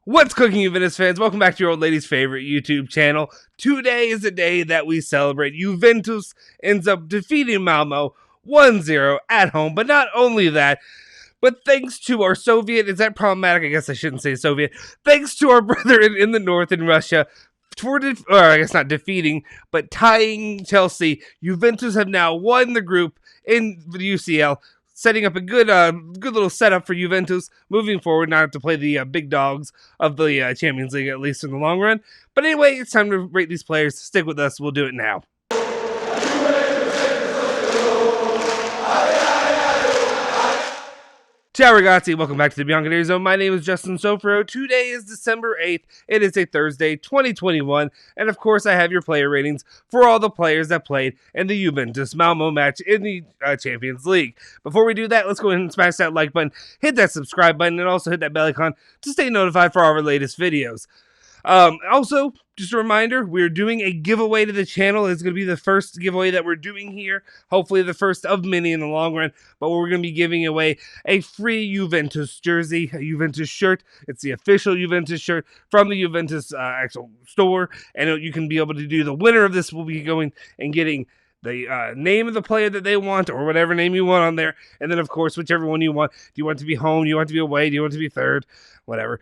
What's cooking, Juventus fans? Welcome back to your old lady's favorite YouTube channel. Today is a day that we celebrate. Juventus ends up defeating Malmo 1-0 at home. But not only that, but thanks to our Soviet, is that problematic? I guess I shouldn't say Soviet. Thanks to our brother in the north in Russia, or I guess not defeating, but tying Chelsea, Juventus have now won the group in the UCL, setting up a good little setup for Juventus moving forward, not have to play the big dogs of the Champions League, at least in the long run. But anyway, it's time to rate these players. Stick with us. We'll do it now. Ciao ragazzi, welcome back to the Bianconeri Zone. My name is Justin Sofro. Today is December 8th. It is a Thursday, 2021. And of course, I have your player ratings for all the players that played in the Juventus-Malmo match in the Champions League. Before we do that, let's go ahead and smash that like button, hit that subscribe button, and also hit that bell icon to stay notified for all our latest videos. Also, just a reminder, we're doing a giveaway to the channel. It's going to be the first giveaway that we're doing here. Hopefully the first of many in the long run. But we're going to be giving away a free Juventus jersey, a Juventus shirt. It's the official Juventus shirt from the Juventus actual store. And you can be able to do, the winner of this will be going and getting the name of the player that they want, or whatever name you want on there. And then, of course, whichever one you want. Do you want it to be home? Do you want it to be away? Do you want it to be third? Whatever.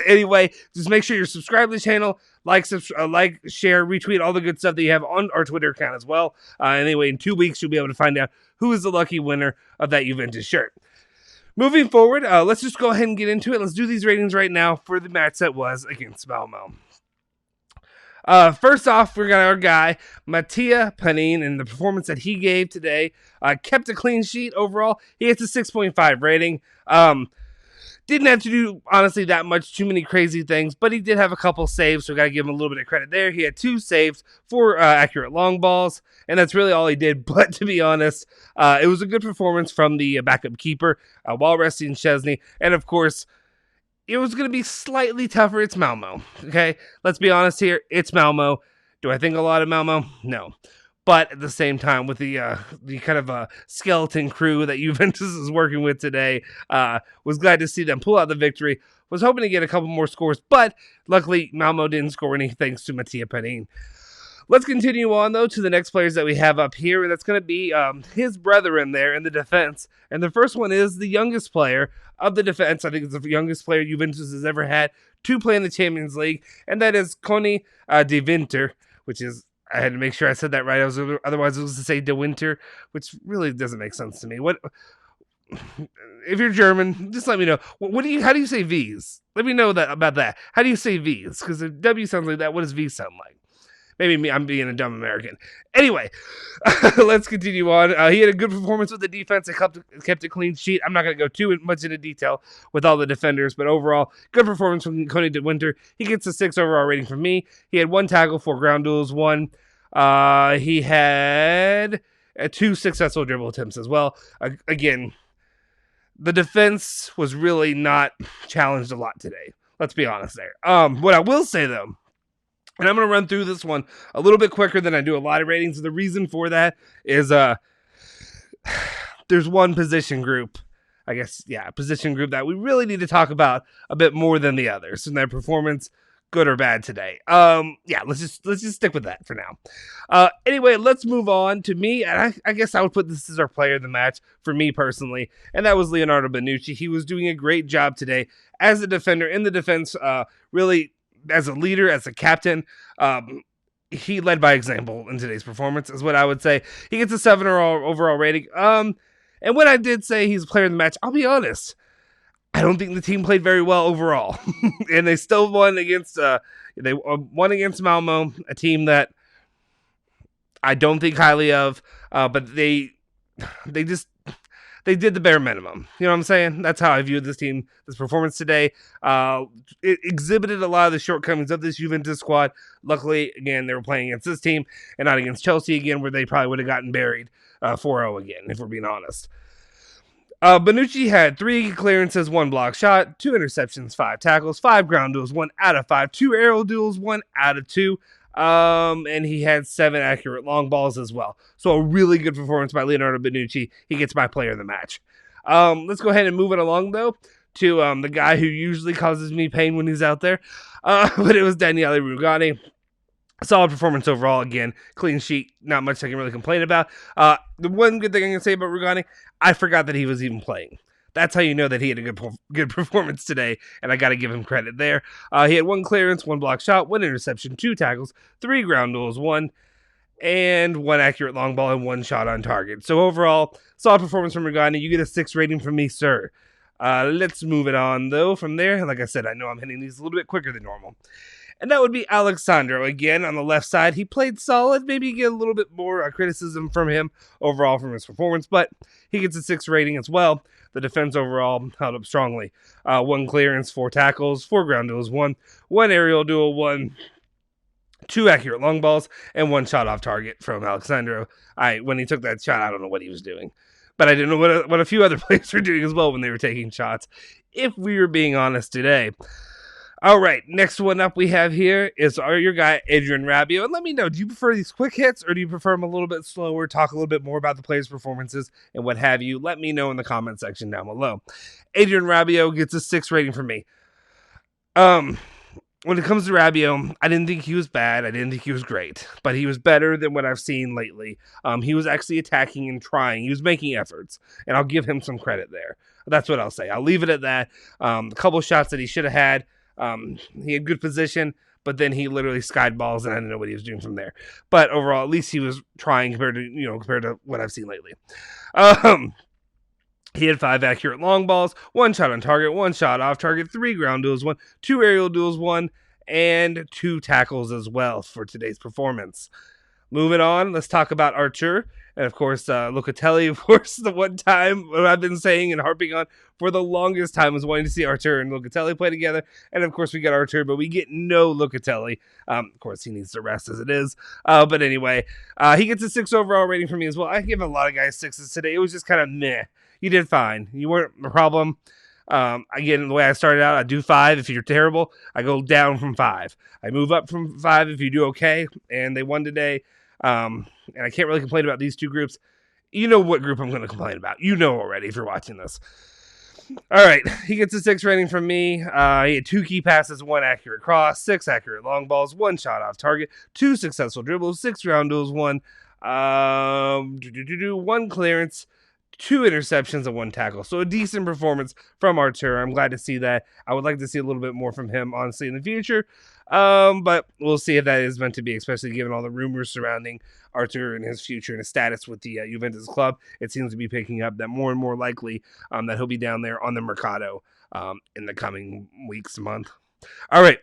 Anyway, just make sure you're subscribed to the channel. Like, share, retweet, all the good stuff that you have on our Twitter account as well. Anyway, in 2 weeks, you'll be able to find out who is the lucky winner of that Juventus shirt. Moving forward, let's just go ahead and get into it. Let's do these ratings right now for the match that was against Malmo. First off, we got our guy, Matia Panine, and the performance that he gave today. Kept a clean sheet overall. He gets a 6.5 rating. Didn't have to do, honestly, that much, too many crazy things, but he did have a couple saves, so we got to give him a little bit of credit there. He had 2 saves, 4 accurate long balls, and that's really all he did. But to be honest, it was a good performance from the backup keeper while resting Szczesny, and of course, it was going to be slightly tougher. It's Malmo, okay? Let's be honest here. It's Malmo. Do I think a lot of Malmo? No. But at the same time, with the kind of skeleton crew that Juventus is working with today, was glad to see them pull out the victory. Was hoping to get a couple more scores, but luckily Malmo didn't score any thanks to Matia Panine. Let's continue on, though, to the next players that we have up here, and that's going to be his brother in there in the defense. And the first one is the youngest player of the defense. I think it's the youngest player Juventus has ever had to play in the Champions League, and that is Coni De Winter, which is, I had to make sure I said that right. Otherwise, I was to say De Winter, which really doesn't make sense to me. What if you're German? Just let me know. How do you say V's? Let me know about that. How do you say V's? Because if W sounds like that, what does V sound like? Maybe I'm being a dumb American. Anyway, let's continue on. He had a good performance with the defense. It kept a clean sheet. I'm not going to go too much into detail with all the defenders, but overall, good performance from Coni De Winter. He gets a 6 overall rating from me. He had 1 tackle, 4 ground duels, 1. He had 2 successful dribble attempts as well. Again, the defense was really not challenged a lot today. Let's be honest there. What I will say, though, and I'm going to run through this one a little bit quicker than I do a lot of ratings. The reason for that is there's one position group, position group that we really need to talk about a bit more than the others, and their performance, good or bad today. Let's just stick with that for now. Anyway, let's move on to me, and I guess I would put this as our player of the match for me personally, and that was Leonardo Bonucci. He was doing a great job today as a defender in the defense, really. As a leader, as a captain, he led by example in today's performance, is what I would say. He gets a 7 overall rating. And when I did say he's a player of the match, I'll be honest, I don't think the team played very well overall, and they still won against Malmo, a team that I don't think highly of, but they did the bare minimum. You know what I'm saying? That's how I viewed this team, this performance today. It exhibited a lot of the shortcomings of this Juventus squad. Luckily, again, they were playing against this team and not against Chelsea again, where they probably would have gotten buried 4-0 again, if we're being honest. Bonucci had 3 clearances, 1 block shot, 2 interceptions, 5 tackles, 5 ground duels, 1 out of 5, 2 aerial duels, 1 out of 2. And he had 7 accurate long balls as well. So a really good performance by Leonardo Bonucci. He gets my player of the match. Let's go ahead and move it along, though, to the guy who usually causes me pain when he's out there. But it was Danielle Rugani. Solid performance overall. Again, clean sheet. Not much I can really complain about. The one good thing I can say about Rugani, I forgot that he was even playing. That's how you know that he had a good performance today, and I got to give him credit there. He had 1 clearance, 1 block shot, 1 interception, 2 tackles, 3 ground duels, 1 accurate long ball, and 1 shot on target. So overall, solid performance from Rugani. You get a 6 rating from me, sir. Let's move it on, though, from there. Like I said, I know I'm hitting these a little bit quicker than normal. And that would be Alexandro. Again, on the left side, he played solid. Maybe you get a little bit more criticism from him overall from his performance, but he gets a 6 rating as well. The defense overall held up strongly. 1 clearance, 4 tackles, 4 ground duels, 1 aerial duel, 1, 2 accurate long balls, and 1 shot off target from Alexandro. When he took that shot, I don't know what he was doing. But I didn't know what a few other players were doing as well when they were taking shots, if we were being honest today. All right, next one up we have here is your guy, Adrian Rabiot. And let me know, do you prefer these quick hits or do you prefer them a little bit slower, talk a little bit more about the players' performances and what have you? Let me know in the comment section down below. Adrian Rabiot gets a 6 rating from me. When it comes to Rabiot, I didn't think he was bad. I didn't think he was great, but he was better than what I've seen lately. He was actually attacking and trying. He was making efforts, and I'll give him some credit there. That's what I'll say. I'll leave it at that. A couple shots that he should have had. He had good position, but then he literally skied balls, and I didn't know what he was doing from there. But overall, at least he was trying compared to what I've seen lately. He had 5 accurate long balls, 1 shot on target, 1 shot off target, 3 ground duels, 1, 2 aerial duels, 1, and 2 tackles as well for today's performance. Moving on, let's talk about Artur. And of course, Locatelli, of course, the one time what I've been saying and harping on for the longest time was wanting to see Artur and Locatelli play together. And of course, we got Artur, but we get no Locatelli. Of course, he needs to rest as it is. But anyway, he gets a 6 overall rating from me as well. I give a lot of guys 6s today. It was just kind of meh. You did fine. You weren't a problem. Again, the way I started out, I do 5 if you're terrible. I go down from 5. I move up from 5 if you do okay. And they won today. And I can't really complain about these two groups. You know what group I'm going to complain about. You know already if you're watching this. All right, he gets a 6 rating from me. He had 2 key passes, 1 accurate cross, 6 accurate long balls, 1 shot off target, 2 successful dribbles, 6 ground duels, 1 clearance, 2 interceptions, and 1 tackle. So a decent performance from Artur. I'm glad to see that. I would like to see a little bit more from him, honestly, in the future. But we'll see if that is meant to be, especially given all the rumors surrounding Artur and his future and his status with the Juventus club. It seems to be picking up that more and more likely that he'll be down there on the Mercato in the coming weeks, month. All right.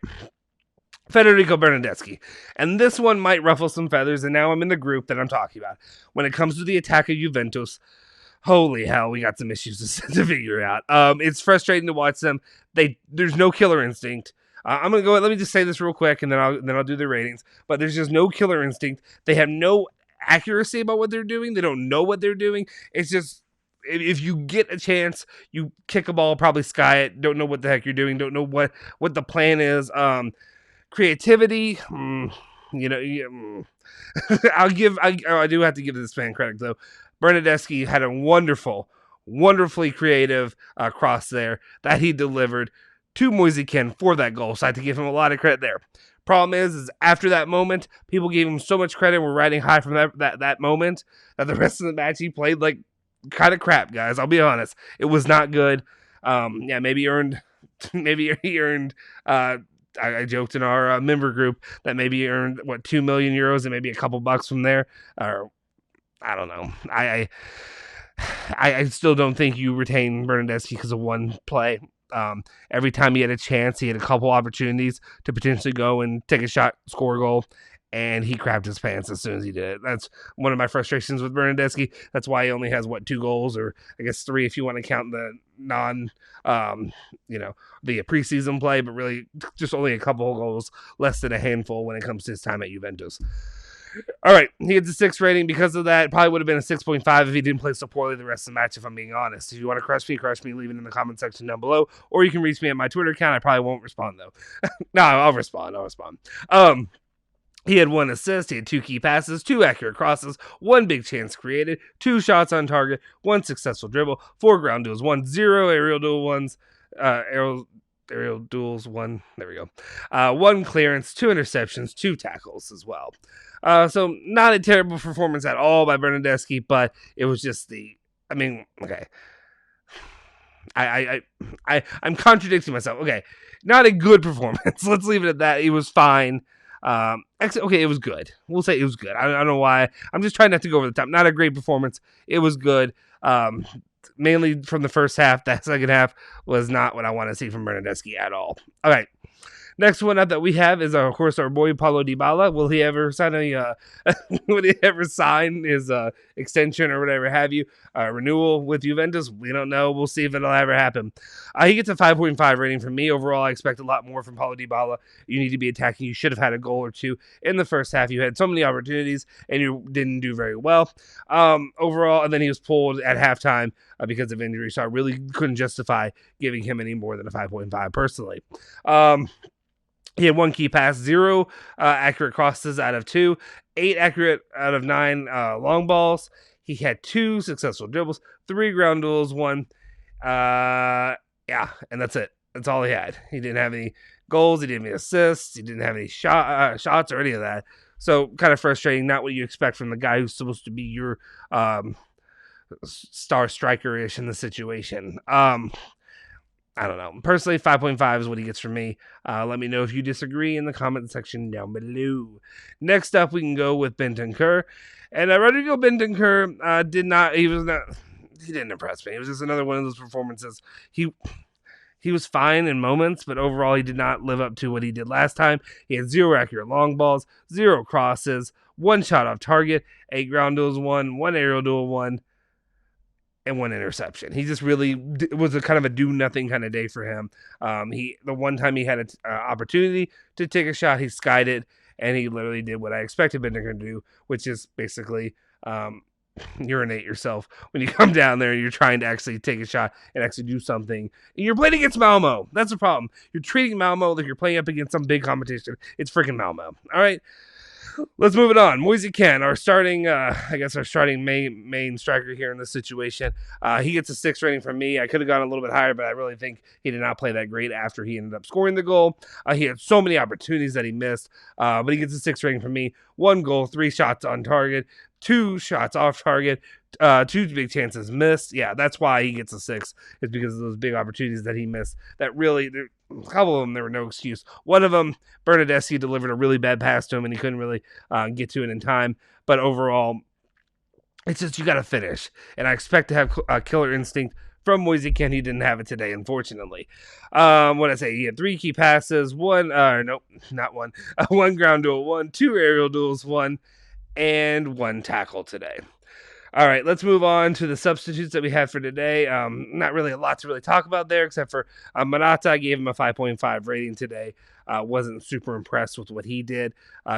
Federico Bernardeschi. And this one might ruffle some feathers, and now I'm in the group that I'm talking about. When it comes to the attack of Juventus, holy hell, we got some issues to figure out. It's frustrating to watch them. There's no killer instinct. I'm gonna go. Let me just say this real quick, and then I'll do the ratings. But there's just no killer instinct. They have no accuracy about what they're doing. They don't know what they're doing. It's just if you get a chance, you kick a ball, probably sky it. Don't know what the heck you're doing. Don't know what the plan is. Creativity. I do have to give this man credit though. Bernardeschi had a wonderfully creative cross there that he delivered to Moise Kean for that goal. So I have to give him a lot of credit there. Problem is after that moment, people gave him so much credit. We're riding high from that moment that the rest of the match he played like kind of crap, guys. I'll be honest. It was not good. Maybe he earned. I joked in our member group that maybe he earned 2 million euros and maybe a couple bucks from there. Or I don't know. I still don't think you retain Bernardeschi because of one play. Every time he had a chance, he had a couple opportunities to potentially go and take a shot, score a goal, and he crapped his pants as soon as he did it. That's one of my frustrations with Bernardeschi. That's why he only has 2 goals, or I guess 3 if you want to count the the preseason play, but really just only a couple of goals, less than a handful when it comes to his time at Juventus. All right, he gets a 6 rating because of that. It probably would have been a 6.5 if he didn't play so poorly the rest of the match, if I'm being honest. If you want to crush me, leave it in the comment section down below. Or you can reach me at my Twitter account. I probably won't respond, though. No, I'll respond. He had 1 assist. He had 2 key passes, 2 accurate crosses, 1 big chance created, 2 shots on target, 1 successful dribble, 4 ground duels, 1 0 aerial duel ones, aerial duels, one. There we go. One clearance, 2 interceptions, 2 tackles as well. So not a terrible performance at all by Bernardeschi, but it was just okay. I'm contradicting myself. Okay, not a good performance. Let's leave it at that. It was fine. Okay, it was good. We'll say it was good. I don't know why. I'm just trying not to go over the top. Not a great performance. It was good. Mainly from the first half. That second half was not what I want to see from Bernardeschi at all. All right. Next one up that we have is, of course, our boy Paulo Dybala. Will he ever sign his extension or whatever have you, renewal with Juventus? We don't know. We'll see if it'll ever happen. He gets a 5.5 rating from me. Overall, I expect a lot more from Paulo Dybala. You need to be attacking. You should have had a goal or two in the first half. You had so many opportunities, and you didn't do very well overall. And then he was pulled at halftime because of injury, so I really couldn't justify giving him any more than a 5.5 personally. He had 1 key pass, 0 accurate crosses out of 2, 8 accurate out of 9 long balls. He had 2 successful dribbles, 3 ground duels, 1. And that's it. That's all he had. He didn't have any goals. He didn't have any assists. He didn't have any shots or any of that. So kind of frustrating. Not what you expect from the guy who's supposed to be your star striker-ish in the situation. I don't know. Personally, 5.5 is what he gets from me. Let me know if you disagree in the comment section down below. Next up, we can go with Bianconeri. And Rodrigo Bianconeri he didn't impress me. It was just another one of those performances. He was fine in moments, but overall he did not live up to what he did last time. He had 0 accurate long balls, 0 crosses, 1 shot off target, 8 ground duels, 1 aerial duel, 1. And 1 interception. He just really was a kind of a do-nothing kind of day for him. The one time he had an opportunity to take a shot, he skied it, and he literally did what I expected him to do, which is basically urinate yourself when you come down there and you're trying to actually take a shot and actually do something. And you're playing against Malmo. That's the problem. You're treating Malmo like you're playing up against some big competition. It's freaking Malmo. All right? Let's move it on. Moise Kean, our starting main striker here in this situation. He gets a 6 rating from me. I could have gone a little bit higher, but I really think he did not play that great after he ended up scoring the goal. He had so many opportunities that he missed, but he gets a 6 rating from me. 1 goal, 3 shots on target, 2 shots off target, 2 big chances missed. Yeah, that's why he gets a 6. It's because of those big opportunities that he missed. That really, a couple of them, there were no excuse. One of them, Bernardeschi delivered a really bad pass to him, and he couldn't really get to it in time. But overall, it's just you got to finish. And I expect to have a killer instinct from Moise Kean. He didn't have it today, unfortunately. What I say? He had 3 key passes, 1 ground duel, 1, 2 aerial duels, 1, and 1 tackle today. All right, let's move on to the substitutes that we had for today. Not really a lot to really talk about there, except for Morata. I gave him a 5.5 rating today. Wasn't super impressed with what he did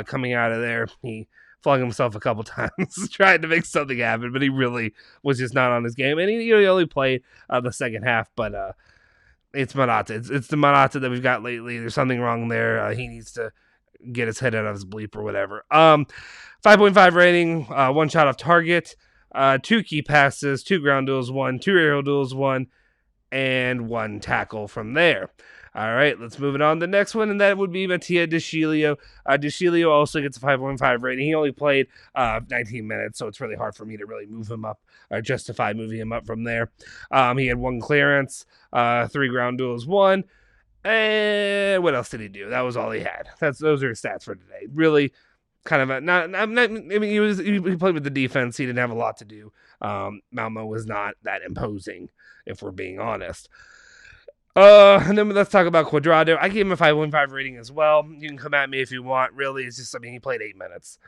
coming out of there. He flung himself a couple times, trying to make something happen, but he really was just not on his game. And he only played the second half, but it's Morata. It's the Morata that we've got lately. There's something wrong there. He needs to get his head out of his bleep or whatever. 5.5 rating, 1 shot off target. 2 key passes, 2 ground duels, 1, 2 aerial duels, 1, and 1 tackle from there. All right, let's move it on to the next one, and that would be Matia De Chilio. De Chilio also gets a 5.5 rating. He only played 19 minutes, so it's really hard for me to really move him up or justify moving him up from there. He had 1 clearance, 3 ground duels, 1. And what else did he do? That was all he had. Those are his stats for today. Really kind of he played with the defense. He didn't have a lot to do. Malmo was not that imposing, if we're being honest. And then let's talk about Cuadrado. I gave him a 5.5 rating as well. You can come at me if you want. Really, it's just, he played 8 minutes.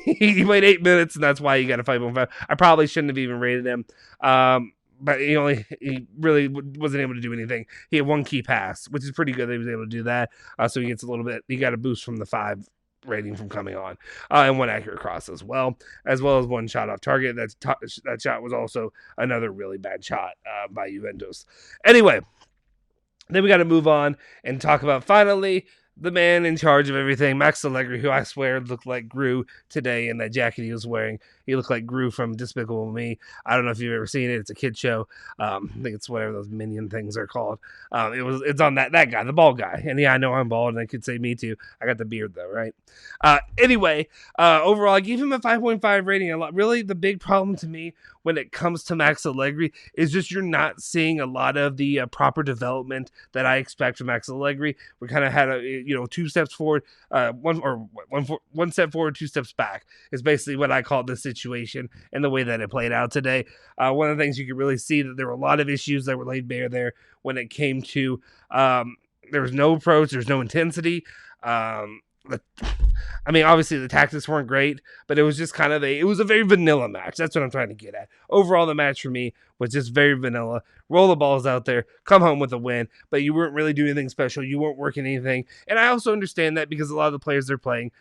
He played 8 minutes, and that's why he got a 5.5. I probably shouldn't have even rated him. But he really wasn't able to do anything. He had 1 key pass, which is pretty good that he was able to do that. So he gets he got a boost from the 5 rating from coming on, and 1 accurate cross as well as 1 shot off target. That shot was also another really bad shot by Juventus. Anyway, then we got to move on and talk about finally the man in charge of everything, Max Alegre, who I swear looked like Gru today in that jacket he was wearing. He looked like Gru from Despicable Me. I don't know if you've ever seen it. It's a kid show. I think it's whatever those minion things are called. It's on that guy, the bald guy. And yeah, I know I'm bald, and I could say me too. I got the beard though, right? Anyway, overall, I gave him a 5.5 rating. Really, the big problem to me when it comes to Max Allegri is just you're not seeing a lot of the proper development that I expect from Max Allegri. We kind of had two steps forward, one step forward, two steps back is basically what I call this situation and the way that it played out today. One of the things you could really see that there were a lot of issues that were laid bare there when it came to there was no approach, there's no intensity. Obviously the tactics weren't great, but it was just kind of it was a very vanilla match. That's what I'm trying to get at. Overall, the match for me was just very vanilla. Roll the balls out there, come home with a win, but you weren't really doing anything special. You weren't working anything. And I also understand that because a lot of the players they're playing,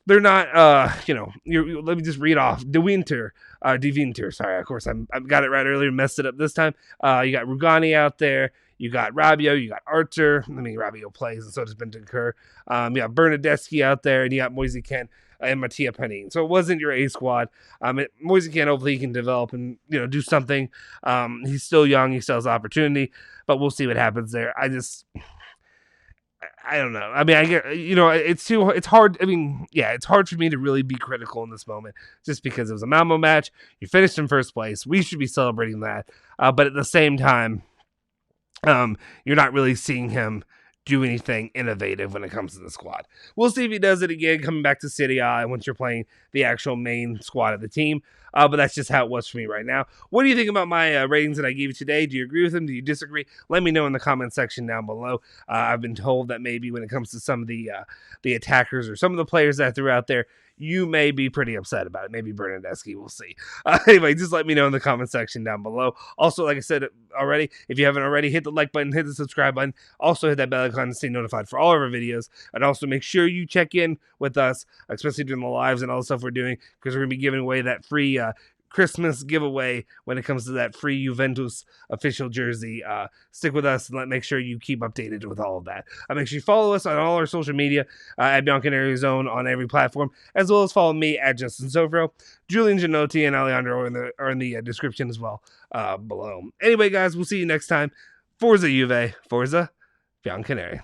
they're not, let me just read off. De Winter, sorry, of course, I got it right earlier, messed it up this time. You got Rugani out there. You got Rabiot, you got Archer. Rabiot plays, and so does Bentancur. You got Bernadeschi out there, and you got Moise Kean and Matia Panine. So it wasn't your A squad. Moise Kean, hopefully he can develop and do something. He's still young, he still has opportunity, but we'll see what happens there. I don't know. I get, it's hard. It's hard for me to really be critical in this moment just because it was a Malmo match. You finished in first place. We should be celebrating that. But at the same time, you're not really seeing him do anything innovative when it comes to the squad. We'll see if he does it again coming back to City once you're playing the actual main squad of the team. But that's just how it was for me right now. What do you think about my ratings that I gave you today? Do you agree with them? Do you disagree? Let me know in the comment section down below. I've been told that maybe when it comes to some of the attackers or some of the players that I threw out there, you may be pretty upset about it. Maybe Bernadeschi, we'll see. Anyway, just let me know in the comment section down below. Also, like I said already, if you haven't already, hit the like button, hit the subscribe button. Also, hit that bell icon to stay notified for all of our videos. And also make sure you check in with us, especially during the lives and all the stuff we're doing, because we're going to be giving away that free Christmas giveaway when it comes to that free Juventus official jersey. Stick with us and make sure you keep updated with all of that. Make sure you follow us on all our social media at Bianconeri Zone on every platform, as well as follow me at Justin Sofro. Julian Genotti and Alexandro are in the description as well below. Anyway, guys, we'll see you next time. Forza Juve, Forza Bianconeri.